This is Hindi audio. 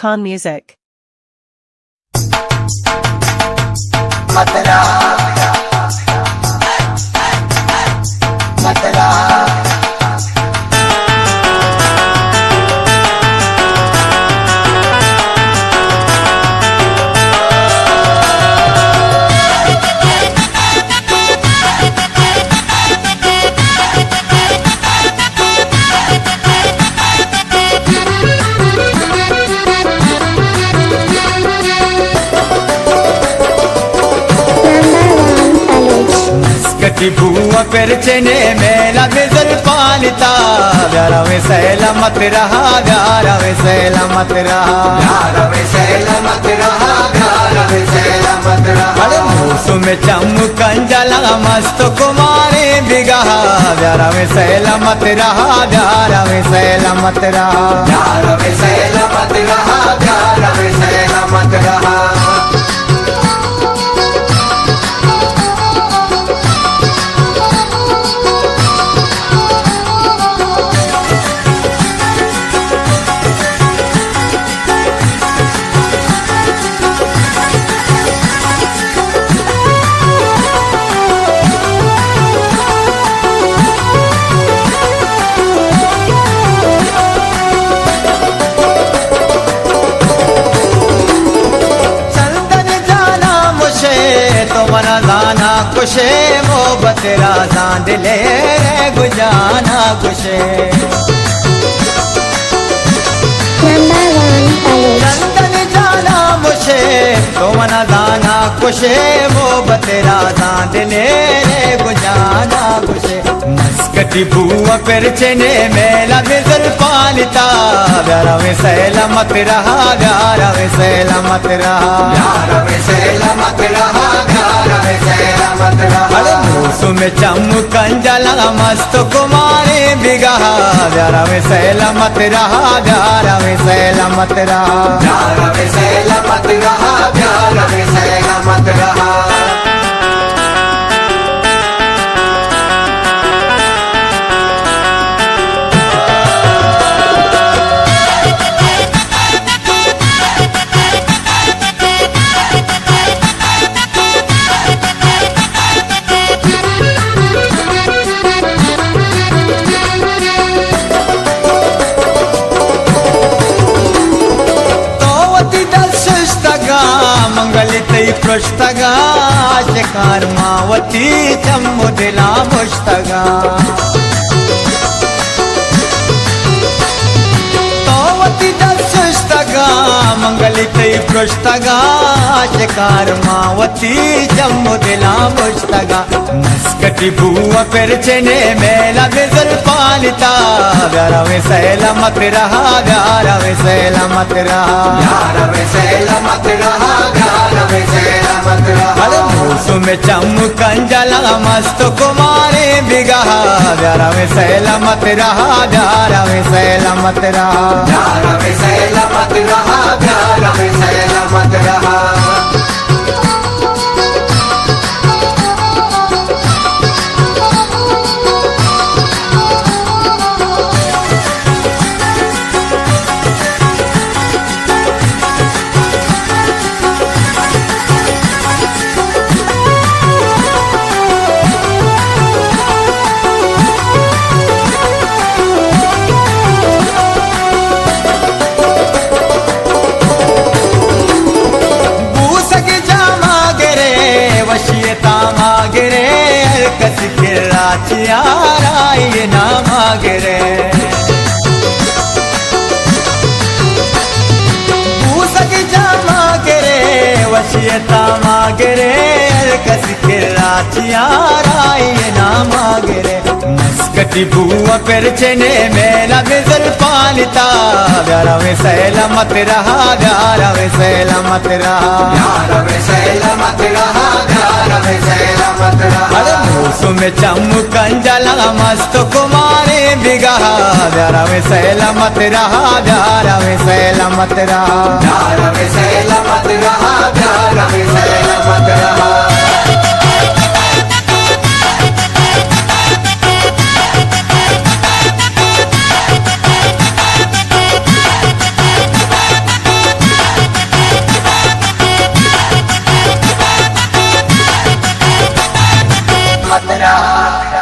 Khan Music. कटी भुआ परचने मेला बिजल पालिता प्यारा वे सलामत रहा प्यारा वे सलामत रहा प्यारा वे सलामत रहा प्यारा वे सलामत रहा मौसम में चमकन जला मस्त कुमारी बिगहा प्यारा वे सलामत रहा प्यारा वे सलामत रहा प्यारा वे सलामत रहा प्यारा वे सलामत रहा। मना जाना खुशे मोहब्बत राजा दिले रे गुजाना खुशे लंदन जाना मुझे तो मना जाना खुशे मोहब्बत राजा दिले रे गुजाना खुशे मस्कटी बुआ परचने मेला बिजल पालिता प्यारा वे सलामत रहा प्यारा वे सलामत रहा प्यारा वे सलामत रहा प्यारा वे सलामत रहा। मौसम में चमकन जला मस्त कुमारी बिगहा प्यारा वे सलामत रहा प्यारा वे सलामत रहा प्यारा वे सलामत रहा प्यारा वे सलामत रहा। मंगलितई पृष्ठगा शिकार मावती चमुदिला मुष्टगा तोवती दशुष्टगा मंगलितई पृष्ठगा शिकार मावती चमुदिला मुष्टगा मस्कटी बुआ परचने मेला बिजल पालिता प्यारा वे सलामत रहा प्यारा वे सलामत रहा प्यारा वे सलामत रहा प्यारा वे सलामत रहा। मौसम में चमकन जला मस्त कुमारी बिगहा प्यारा वे सलामत रहा प्यारा वे सलामत रहा प्यारा वे सलामत रहा प्यारा वे सलामत रहा। मागरे कस राचियाराई ना मागरे पूसक जा मागरे वशियता मागरे कस राचियाराई ना मागरे मस्कटी बुआ परचने मेला बिजल पालिता प्यारा वे सलामत रहा प्यारा वे सलामत रहा प्यारा वे सलामत रहा प्यारा वे सलामत रहा। मौसम में चमकन जला मस्त कुमारी बिगहा प्यारा वे सलामत रहा प्यारा वे सलामत रहा प्यारा वे सलामत रहा प्यारा वे सलामत रहा। मातरम।